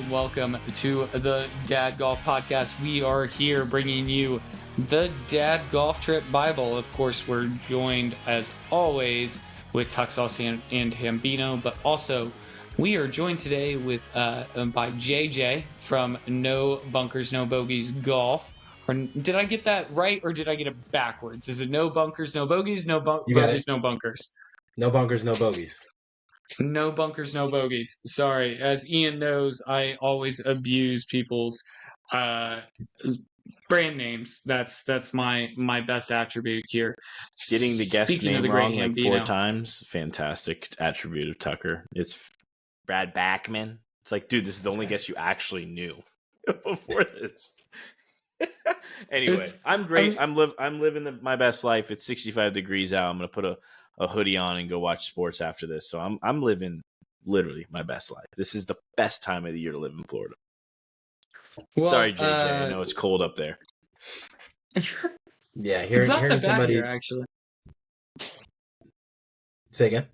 welcome to the Dad Golf Podcast. We are here bringing you the Dad Golf Trip Bible. Of course, we're joined as always with Tuxos and Hambino, but also we are joined today with by JJ from No Bunkers, No Bogeys Golf. Or, did I get that right, or did I get it backwards? Is it No Bunkers, No Bogeys, Bogeys, No Bunkers? No bunkers, no bogeys. No bunkers, no bogeys. Sorry. As Ian knows, I always abuse people's uh, brand names. That's my best attribute here. Getting the guest Speaking name of the wrong great like Hambino, 4 times, fantastic attribute of Tucker. It's Brad Backman. It's like, dude, this is the only guest you actually knew before this. Anyway, I'm great. I'm living my best life. It's 65 degrees out. I'm gonna put a hoodie on and go watch sports after this. So I'm living literally my best life. This is the best time of the year to live in Florida. well, Sorry, JJ. I know it's cold up there. Yeah, it's not that bad here, actually. Say again.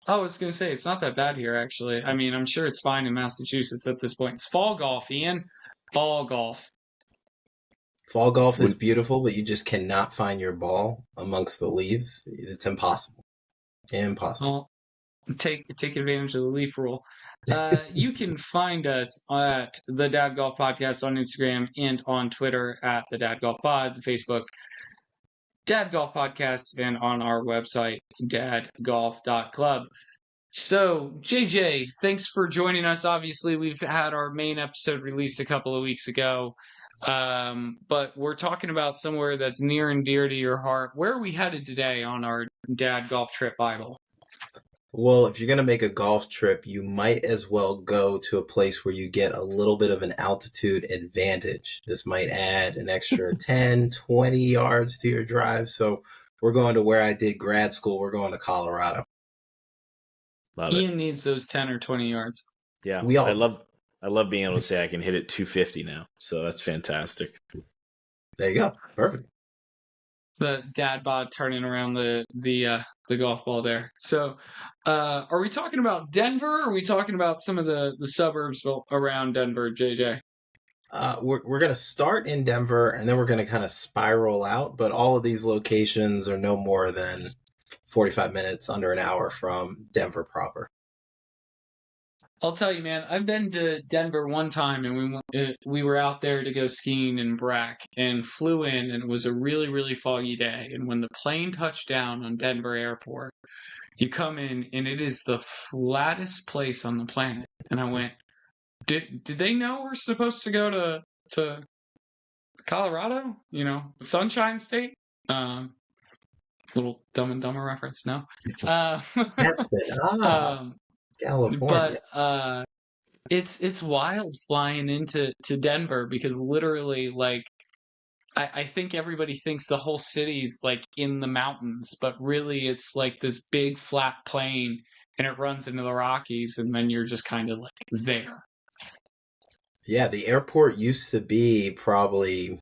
I was going to say, it's not that bad here, actually. I mean, I'm sure it's fine in Massachusetts at this point. It's fall golf, Ian. Fall golf. Fall golf is beautiful, but you just cannot find your ball amongst the leaves. It's impossible. Impossible. Well, take advantage of the leaf rule. You can find us at the Dad Golf Podcast on Instagram and on Twitter at the Dad Golf Pod, the Facebook Dad Golf Podcast, and on our website, dadgolf.club. So, JJ, thanks for joining us. Obviously, we've had our main episode released a couple of weeks ago, but we're talking about somewhere that's near and dear to your heart. Where are we headed today on our Dad Golf Trip Bible? Well, if you're going to make a golf trip, you might as well go to a place where you get a little bit of an altitude advantage. This might add an extra 10, 20 yards to your drive. So we're going to where I did grad school. We're going to Colorado. Ian needs those 10 or 20 yards. Yeah, I love being able to say I can hit it 250 now. So that's fantastic. There you go. Perfect. The dad bod turning around the golf ball there. So, are we talking about Denver? Or are we talking about some of the suburbs around Denver, JJ? We're going to start in Denver, and then we're going to kind of spiral out. But all of these locations are no more than 45 minutes, under an hour from Denver proper. I'll tell you, man, I've been to Denver one time, and we were out there to go skiing in Brack, and flew in, and it was a really, really foggy day. And when the plane touched down on Denver Airport, you come in, and it is the flattest place on the planet. And I went, did they know we're supposed to go to Colorado? You know, Sunshine State? Little Dumb and Dumber reference, no? That's it. California. But it's wild flying into Denver, because literally, like, I think everybody thinks the whole city's like in the mountains, but really it's like this big flat plain, and it runs into the Rockies, and then you're just kind of like there. Yeah, the airport used to be probably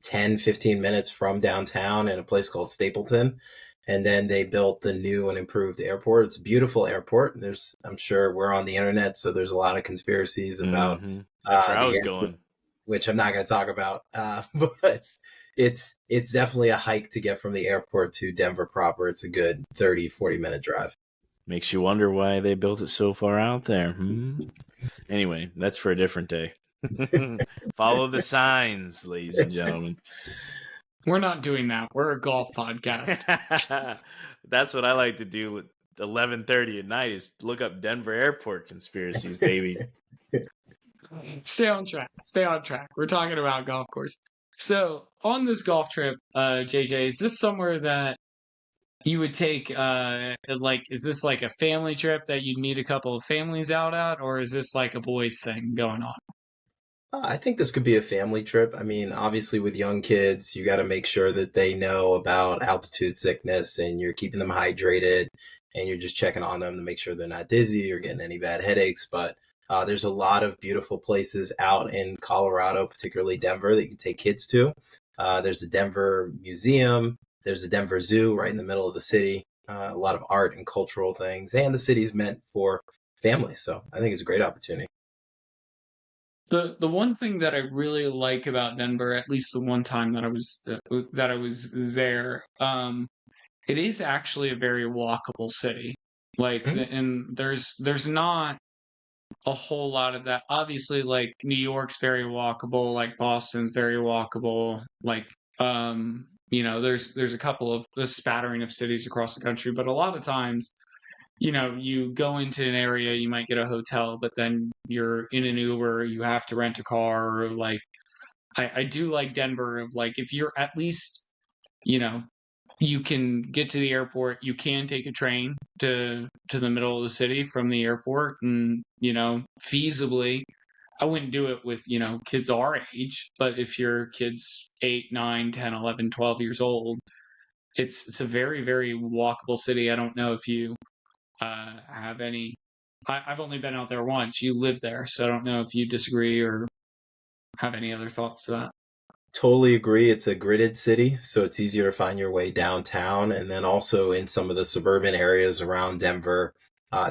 10, 15 minutes from downtown in a place called Stapleton. And then they built the new and improved airport. It's a beautiful airport. I'm sure we're on the internet, so there's a lot of conspiracies about That's where I was going, which I'm not going to talk about. But it's definitely a hike to get from the airport to Denver proper. It's a good 30, 40-minute drive. Makes you wonder why they built it so far out there. Anyway, that's for a different day. Follow the signs, ladies and gentlemen. We're not doing that. We're a golf podcast. That's what I like to do at 11:30 at night, is look up Denver airport conspiracies, baby. Stay on track. We're talking about golf course. So, on this golf trip, JJ, is this somewhere that you would take, is this like a family trip that you'd meet a couple of families out at, or is this like a boys thing going on? I think this could be a family trip. I mean, obviously with young kids, you got to make sure that they know about altitude sickness, and you're keeping them hydrated, and you're just checking on them to make sure they're not dizzy or getting any bad headaches. But there's a lot of beautiful places out in Colorado, particularly Denver, that you can take kids to. There's a Denver Museum. There's a Denver Zoo right in the middle of the city. A lot of art and cultural things. And the city's meant for families. So I think it's a great opportunity. The one thing that I really like about Denver, at least the one time that I was there, it is actually a very walkable city. Like, Mhm. and there's not a whole lot of that. Obviously, like New York's very walkable, like Boston's very walkable, like there's a couple of the spattering of cities across the country, but a lot of times, you go into an area, you might get a hotel, but then you're in an Uber, you have to rent a car, or like I do like Denver of like if you're at least, you know, you can get to the airport, you can take a train to the middle of the city from the airport, and feasibly I wouldn't do it with kids our age, but if your kids 8, 9, 10, 11, 12 years old, it's a very, very walkable city. I don't know if you have any. I've only been out there once. You live there, so I don't know if you disagree or have any other thoughts to that. Totally agree. It's a gridded city, so it's easier to find your way downtown. And then also in some of the suburban areas around Denver,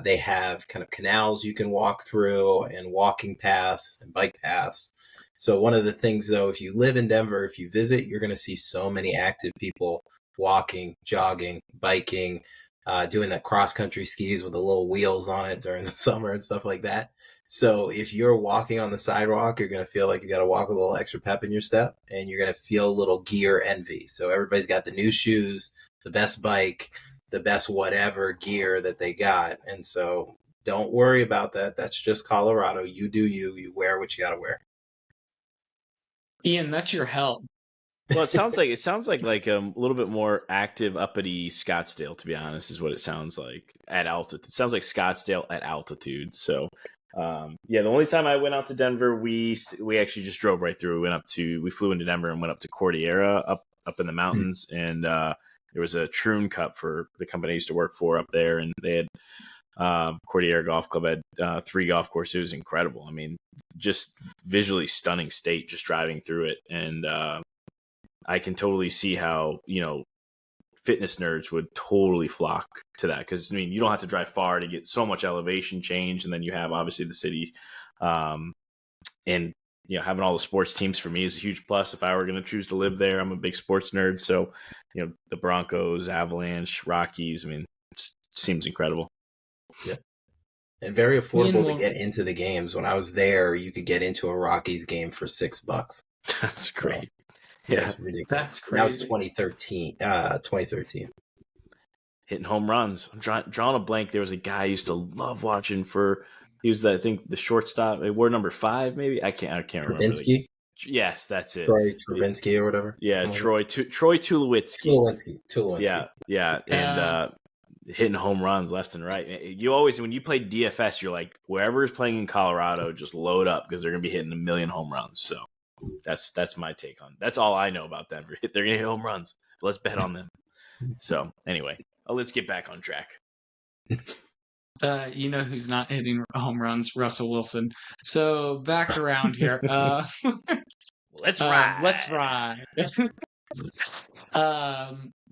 they have kind of canals you can walk through and walking paths and bike paths. So one of the things, though, if you live in Denver, if you visit, you're going to see so many active people walking, jogging, biking, doing that cross country skis with the little wheels on it during the summer and stuff like that. So if you're walking on the sidewalk, you're going to feel like you got to walk with a little extra pep in your step, and you're going to feel a little gear envy. So everybody's got the new shoes, the best bike, the best whatever gear that they got. And so don't worry about that. That's just Colorado. You do you. You wear what you got to wear. Ian, that's your help. Well, it sounds like a little bit more active, uppity Scottsdale. To be honest, is what it sounds like at altitude. It sounds like Scottsdale at altitude. So, the only time I went out to Denver, we actually just drove right through. We flew into Denver and went up to Cordillera up in the mountains, and there was a Troon Cup for the company I used to work for up there, and they had Cordillera Golf Club had 3 golf courses. It was incredible. I mean, just visually stunning state just driving through it, and I can totally see how, fitness nerds would totally flock to that. Because, I mean, you don't have to drive far to get so much elevation change. And then you have, obviously, the city. And, having all the sports teams for me is a huge plus. If I were going to choose to live there, I'm a big sports nerd. So, the Broncos, Avalanche, Rockies, I mean, it seems incredible. Yeah. And very affordable to get into the games. When I was there, you could get into a Rockies game for $6. That's great. Yeah, it's ridiculous. That's crazy. That was 2013. Hitting home runs. I'm drawing a blank. There was a guy I used to love watching for. He was, I think, the shortstop. He wore number 5, maybe. I can't remember. Trubinsky? Yes, that's it. Troy Trubinsky or whatever. Yeah, Troy Tulowitzki. Tulowitzki. Yeah, and hitting home runs left and right. You always, when you play DFS, you're like, wherever is playing in Colorado, just load up because they're going to be hitting a million home runs. So. That's my take on. That's all I know about Denver. They're gonna hit home runs. Let's bet on them. So anyway, let's get back on track. Who's not hitting home runs? Russell Wilson. So back around here. Let's ride. Let's ride.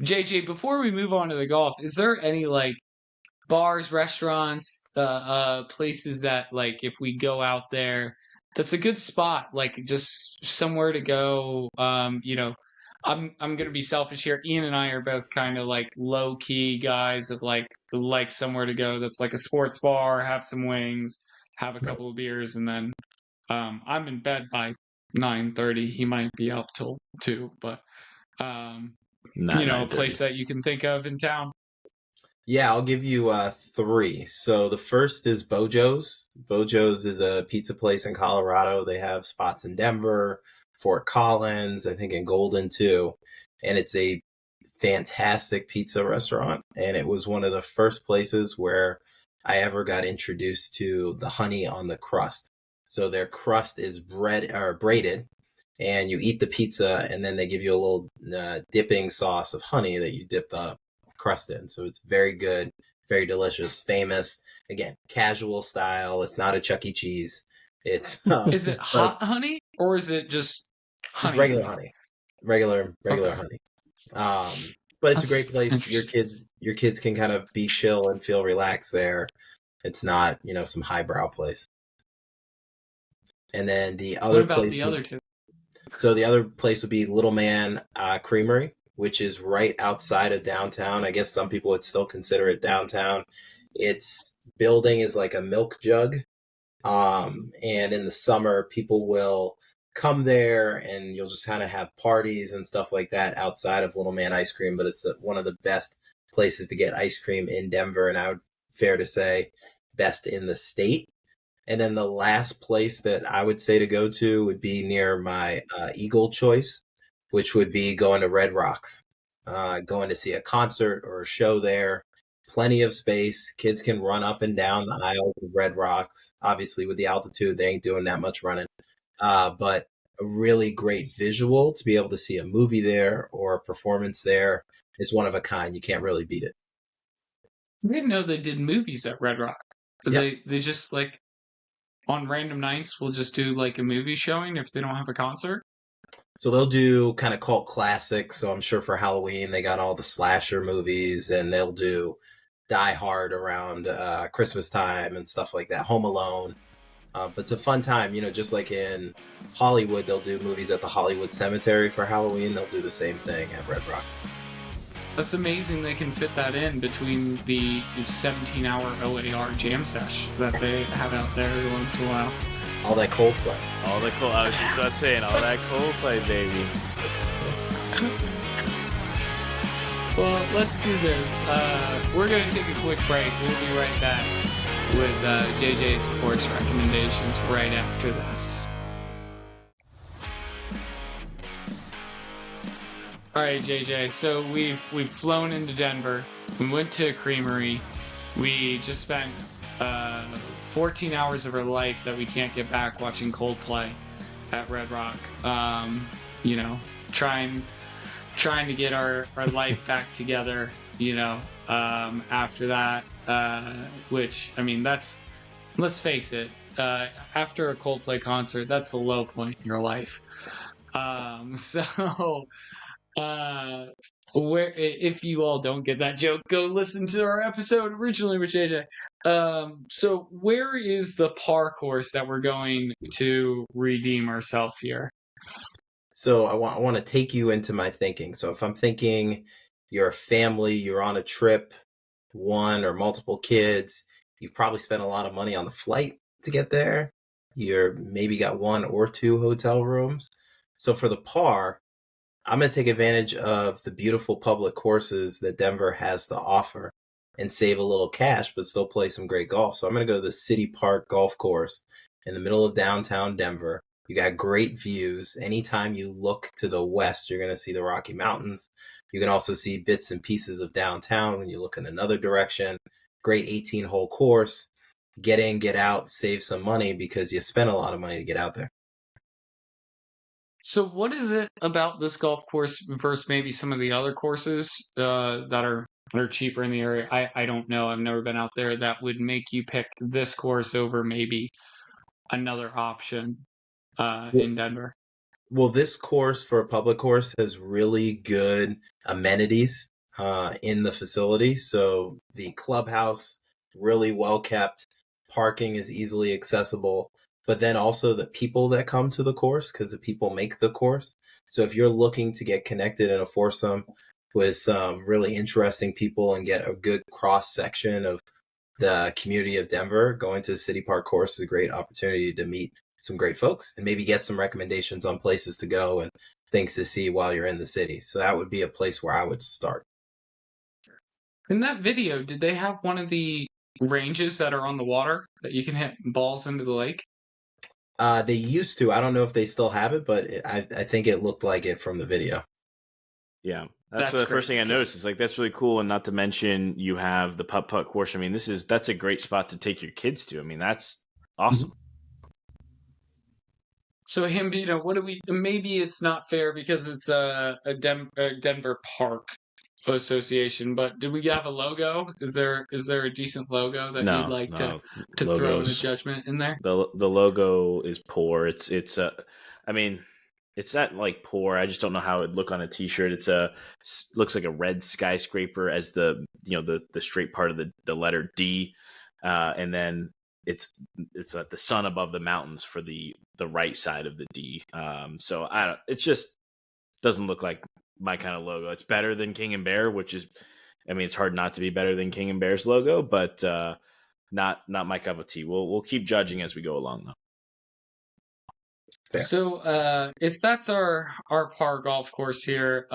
JJ, before we move on to the golf, is there any like bars, restaurants, places that like if we go out there? That's a good spot, like just somewhere to go. I'm gonna be selfish here. Ian and I are both kind of like low key guys of like somewhere to go that's like a sports bar, have some wings, have a couple of beers, and then I'm in bed by 9:30. He might be up till 2, but a place that you can think of in town. Yeah, I'll give you 3. So the first is Bojo's. Bojo's is a pizza place in Colorado. They have spots in Denver, Fort Collins, I think in Golden too. And it's a fantastic pizza restaurant. And it was one of the first places where I ever got introduced to the honey on the crust. So their crust is braided, and you eat the pizza, and then they give you a little dipping sauce of honey that you dip the crust in. So it's very good, very delicious, famous. Again, casual style. It's not a Chuck E. Cheese. It's is it hot honey or is it just honey? Regular honey, regular Okay. honey. But it's a great place. Your kids can kind of be chill and feel relaxed there. It's not some highbrow place. And then the What other about place the other two? So the other place would be Little Man Creamery, which is right outside of downtown. I guess some people would still consider it downtown. Its building is like a milk jug. And in the summer, people will come there and you'll just kind of have parties and stuff like that outside of Little Man Ice Cream. But it's one of the best places to get ice cream in Denver. And I would fair to say best in the state. And then the last place that I would say to go to would be near my Eagle choice, which would be going to Red Rocks, going to see a concert or a show there. Plenty of space. Kids can run up and down the aisles of Red Rocks. Obviously, with the altitude, they ain't doing that much running. But a really great visual to be able to see a movie there or a performance there is one of a kind. You can't really beat it. I didn't know they did movies at Red Rock. Yep. They just like on random nights will just do like a movie showing if they don't have a concert. So they'll do kind of cult classics. So I'm sure for Halloween they got all the slasher movies, and they'll do Die Hard around Christmas time and stuff like that. Home Alone. But it's a fun time, just like in Hollywood, they'll do movies at the Hollywood Cemetery for Halloween. They'll do the same thing at Red Rocks. That's amazing they can fit that in between the 17-hour OAR jam sesh that they have out there every once in a while. All that Coldplay. I was just about saying, all that Coldplay, baby. Well, let's do this. We're going to take a quick break. We'll be right back with JJ's sports recommendations right after this. All right, JJ. So we've flown into Denver. We went to a creamery. We just spent 14 hours of our life that we can't get back watching Coldplay at Red Rock. Trying to get our life back together. After that, which I mean, let's face it. After a Coldplay concert, that's the low point in your life. Where if you all don't get that joke, go listen to our episode originally with JJ. So where is the par course that we're going to redeem ourselves here? So I want to take you into my thinking. So if I'm thinking you're a family, you're on a trip, one or multiple kids, you've probably spent a lot of money on the flight to get there. You're maybe got one or two hotel rooms. So for the par, I'm going to take advantage of the beautiful public courses that Denver has to offer and save a little cash, but still play some great golf. So I'm going to go to the City Park Golf Course in the middle of downtown Denver. You got great views. Anytime you look to the west, you're going to see the Rocky Mountains. You can also see bits and pieces of downtown when you look in another direction. Great 18-hole course. Get in, get out, save some money because you spent a lot of money to get out there. So what is it about this golf course versus maybe some of the other courses that are cheaper in the area? I don't know. I've never been out there. That would make you pick this course over maybe another option in Denver. Well, this course for a public course has really good amenities in the facility. So the clubhouse, really well kept. Parking is easily accessible. But then also the people that come to the course, because the people make the course. So if you're looking to get connected in a foursome with some really interesting people and get a good cross section of the community of Denver, going to the City Park course is a great opportunity to meet some great folks and maybe get some recommendations on places to go and things to see while you're in the city. So that would be a place where I would start. In that video, did they have one of the ranges that are on the water that you can hit balls into the lake? They used to. I don't know if they still have it, but I think it looked like it from the video. Yeah, that's the first thing I noticed. Is like that's really cool, and not to mention you have the putt-putt course. I mean, that's a great spot to take your kids to. I mean, that's awesome. So, Hambino, what do we? Maybe it's not fair because it's a Denver Park Association, but do we have a logo? Is there a decent logo that you'd like to throw in a judgment in there? The logo is poor. It's I mean, it's not like poor. I just don't know how it would look on a t-shirt. Looks like a red skyscraper as the straight part of the letter D, and then it's the sun above the mountains for the right side of the D. So it just doesn't look like my kind of logo. It's better than King and Bear, which is, I mean, it's hard not to be better than King and Bear's logo, but not my cup of tea. We'll keep judging as we go along, though. Fair. So if that's our par golf course here,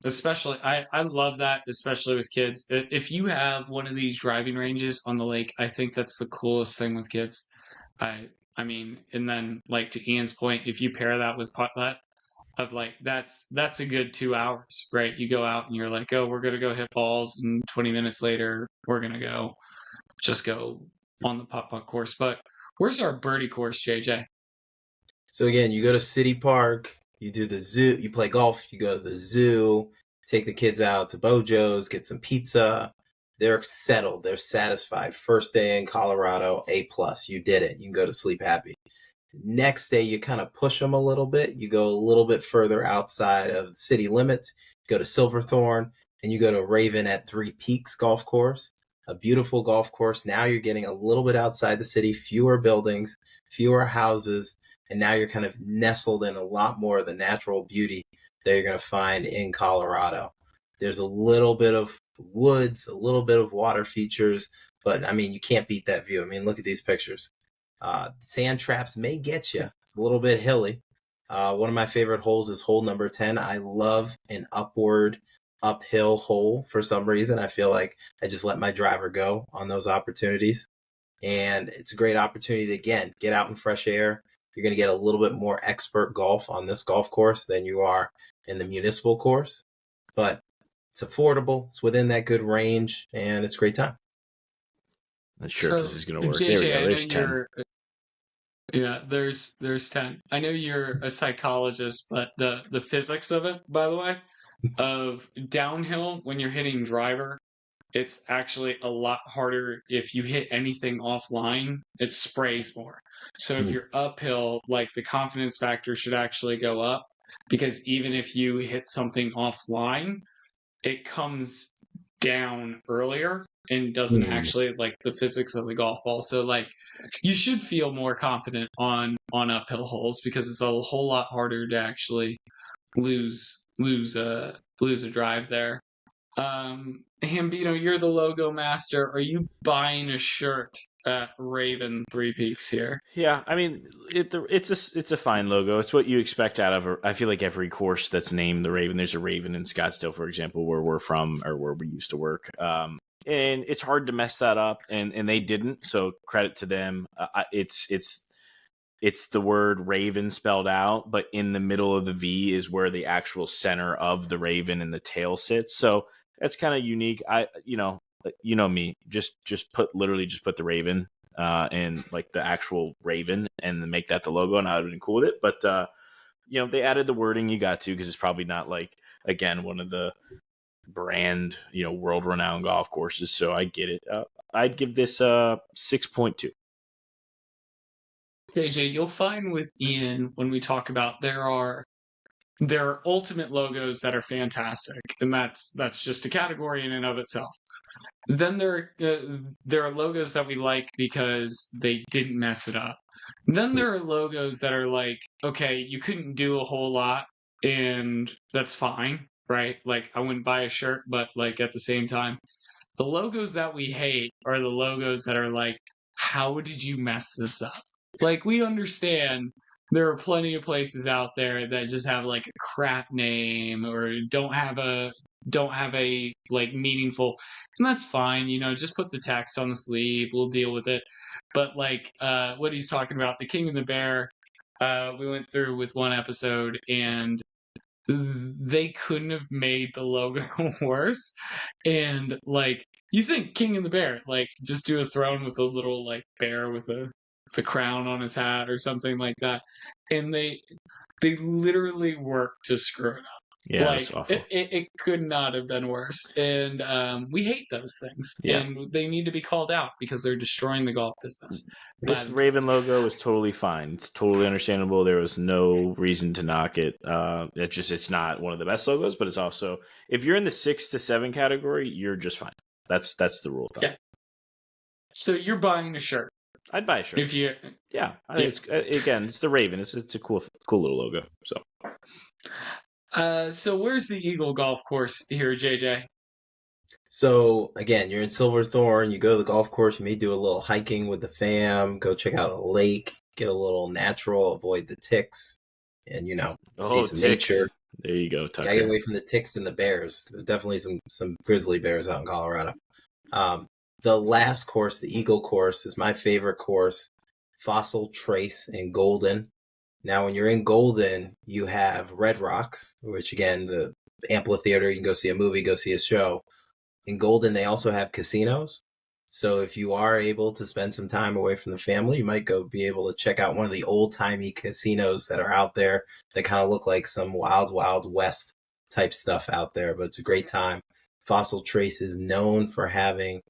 especially I love that, especially with kids. If you have one of these driving ranges on the lake, I think that's the coolest thing with kids. I mean, and then like to Ian's point, if you pair that with putt-putt, of like that's a good 2 hours, right? You go out and you're like, oh, we're gonna go hit balls, and 20 minutes later we're gonna go on the putt-putt course. But where's our birdie course, JJ? So again, you go to City Park, you do the zoo, you play golf, you go to the zoo, take the kids out to Bojo's, get some pizza. They're settled, they're satisfied. First day in Colorado, A+. You did it. You can go to sleep happy. Next day, you kind of push them a little bit. You go a little bit further outside of the city limits, go to Silverthorne, and you go to Raven at Three Peaks Golf Course, a beautiful golf course. Now you're getting a little bit outside the city, fewer buildings, fewer houses, and now you're kind of nestled in a lot more of the natural beauty that you're going to find in Colorado. There's a little bit of woods, a little bit of water features, but I mean, you can't beat that view. I mean, look at these pictures. Sand traps may get you. It's a little bit hilly. One of my favorite holes is hole number 10. I love an uphill hole for some reason. I feel like I just let my driver go on those opportunities. And it's a great opportunity to, again, get out in fresh air. You're going to get a little bit more expert golf on this golf course than you are in the municipal course. But it's affordable. It's within that good range, and it's a great time. Not sure if this is going to work. JJ, there we go. There's 10. Yeah, there's 10. I know you're a psychologist, but the physics of it, by the way, of downhill when you're hitting driver, it's actually a lot harder. If you hit anything offline, it sprays more. So if you're uphill, like the confidence factor should actually go up, because even if you hit something offline, it comes down earlier and doesn't actually, like, the physics of the golf ball. So like you should feel more confident on uphill holes, because it's a whole lot harder to actually lose a drive there. Hambino, you're the logo master. Are you buying a shirt at Raven Three Peaks here? Yeah, I mean, it's a fine logo. It's what you expect out of I feel like every course that's named the Raven. There's a Raven in Scottsdale, for example, where we're from or where we used to work. And it's hard to mess that up, and they didn't. So credit to them. It's the word Raven spelled out, but in the middle of the V is where the actual center of the Raven and the tail sits. So that's kind of unique. You know me, just put the Raven and like the actual Raven and then make that the logo, and I would have been cool with it. But they added the wording. You got to, because it's probably not like, again, one of the brand world renowned golf courses. So I get it. I'd give this 6.2. JJ, you'll find with Ian, when we talk about, there are ultimate logos that are fantastic, and that's just a category in and of itself. Then there are logos that we like because they didn't mess it up. Then there are logos that are like, okay, you couldn't do a whole lot, and that's fine, right? Like, I wouldn't buy a shirt, but like at the same time, the logos that we hate are the logos that are like, how did you mess this up? Like, we understand there are plenty of places out there that just have like a crap name or don't have a like meaningful, and that's fine. Just put the text on the sleeve. We'll deal with it. But like what he's talking about, the King and the Bear, we went through with one episode, and they couldn't have made the logo worse. And like, you think King and the Bear, like, just do a throne with a little like bear with a crown on his hat or something like that, and they literally worked to screw it up. Yeah, like, that's awful. It could not have been worse, and we hate those things. Yeah. And they need to be called out because they're destroying the golf business. This Raven logo was totally fine. It's totally understandable. There was no reason to knock it. It's not one of the best logos, but it's also, if you're in the 6 to 7 category, you're just fine. That's the rule of thumb. Yeah. So you're buying a shirt. I'd buy a shirt. If you, yeah, I think it's again, it's the Raven. It's a cool little logo. So where's the Eagle Golf Course here, JJ? So again, you're in Silverthorne. You go to the golf course. You may do a little hiking with the fam. Go check out a lake. Get a little natural. Avoid the ticks, and see some ticks. nature. There you go, Tucker. Gotta get away from the ticks and the bears. There's definitely some grizzly bears out in Colorado. The last course, the Eagle course, is my favorite course. Fossil, Trace, and Golden. Now, when you're in Golden, you have Red Rocks, which again, the amphitheater, you can go see a movie, go see a show. In Golden, they also have casinos. So if you are able to spend some time away from the family, you might be able to check out one of the old-timey casinos that are out there that kind of look like some wild, wild west type stuff out there, but it's a great time. Fossil Trace is known for having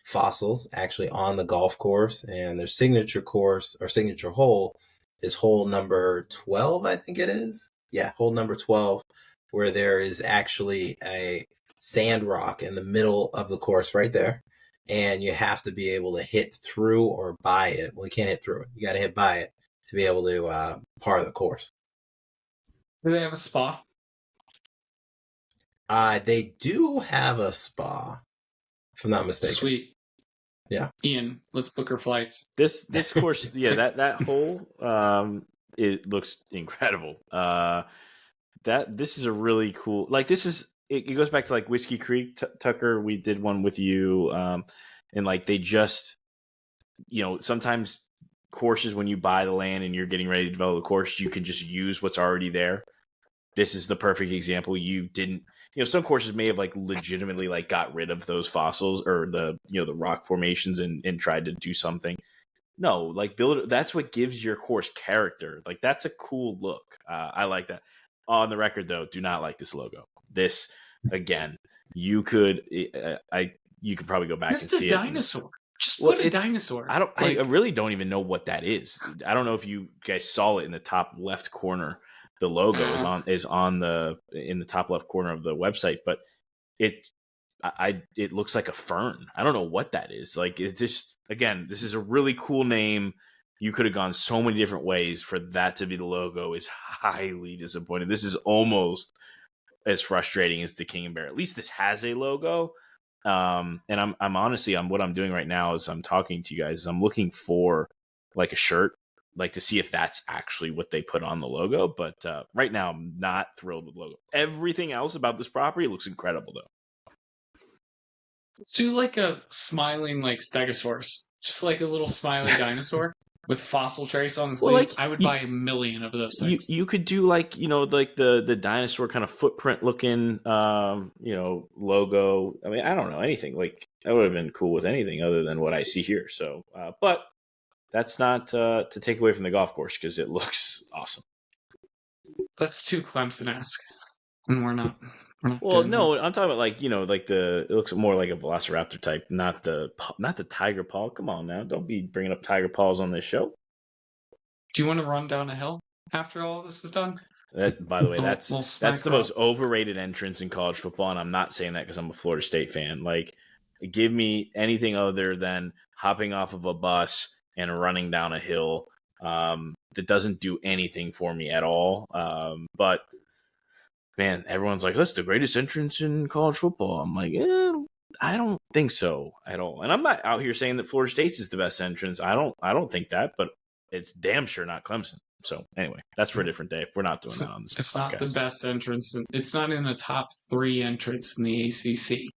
fossils actually on the golf course, and their signature course or signature hole is hole number 12, I think it is. Yeah, hole number 12, where there is actually a sand rock in the middle of the course right there. And you have to be able to hit through or by it. Well, you can't hit through it. You got to hit by it to be able to par the course. Do they have a spa? They do have a spa, if I'm not mistaken. Sweet. Yeah. Ian, let's book our flights. This course, yeah, that hole, it looks incredible. This is a really cool. Like this is. It goes back to like Whiskey Creek, Tucker. We did one with you, and like they just, sometimes courses when you buy the land and you're getting ready to develop a course, you can just use what's already there. This is the perfect example. You didn't, some courses may have like legitimately like got rid of those fossils or the rock formations and tried to do something. No, like build it. That's what gives your course character. Like that's a cool look. I like that. On the record though, do not like this logo. This again, you could probably go back and see it. Dinosaur. Just put a dinosaur. I really don't even know what that is. I don't know if you guys saw it in the top left corner. The logo is in the top left corner of the website, but it looks like a fern. I don't know what that is. Like it just, again, this is a really cool name. You could have gone so many different ways. For that to be the logo is highly disappointing. This is almost as frustrating as the King and Bear. At least this has a logo. And I'm honestly, what I'm doing right now is I'm talking to you guys. I'm looking for like a shirt, like to see if that's actually what they put on the logo. But right now, I'm not thrilled with the logo. Everything else about this property looks incredible, though. Let's do like a smiling like stegosaurus, just like a little smiley dinosaur with Fossil Trace on the sleeve. Well, I would buy a million of those things. You could do like like the dinosaur kind of footprint looking logo. I mean, I don't know anything. Like that would have been cool with anything other than what I see here. So, but that's not to take away from the golf course because it looks awesome. That's too Clemson-esque, and we're not. Well, no, I'm talking about like it looks more like a Velociraptor type, not the tiger paw. Come on now, don't be bringing up tiger paws on this show. Do you want to run down a hill after all this is done? By the way, that's the most overrated entrance in college football, and I'm not saying that because I'm a Florida State fan. Like, give me anything other than hopping off of a bus and running down a hill. That doesn't do anything for me at all. But man, everyone's like, that's the greatest entrance in college football. I'm like, I don't think so at all. And I'm not out here saying that Florida State's is the best entrance. I don't think that, but it's damn sure not Clemson. So anyway, that's for a different day. We're not doing that on this podcast. It's not the best entrance. It's not in the top 3 entrants in the ACC.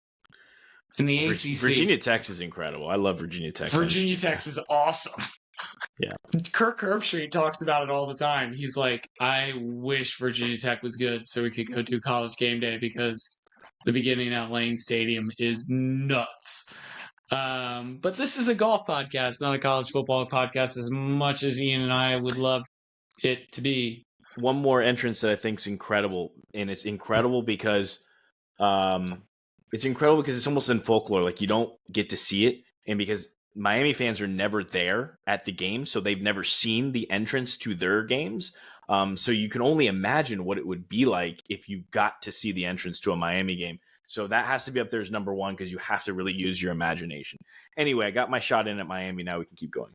In the ACC, Virginia Tech is incredible. I love Virginia Tech. Virginia Tech is awesome. Yeah. Kirk Herbstreit talks about it all the time. He's like, I wish Virginia Tech was good so we could go do College Game Day because the beginning at Lane Stadium is nuts. But this is a golf podcast, not a college football podcast, as much as Ian and I would love it to be. One more entrance that I think is incredible, and it's incredible because it's almost in folklore. Like you don't get to see it, and because Miami fans are never there at the game, so they've never seen the entrance to their games. So you can only imagine what it would be like if you got to see the entrance to a Miami game. So that has to be up there as number one because you have to really use your imagination. Anyway, I got my shot in at Miami. Now we can keep going.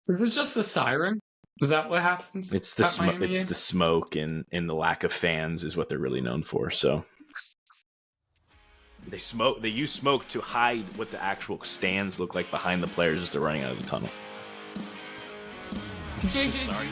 Is it just the siren? Is that what happens? It's the smoke. It's the smoke and the lack of fans is what they're really known for. So they smoke. They use smoke to hide what the actual stands look like behind the players as they're running out of the tunnel. JJ,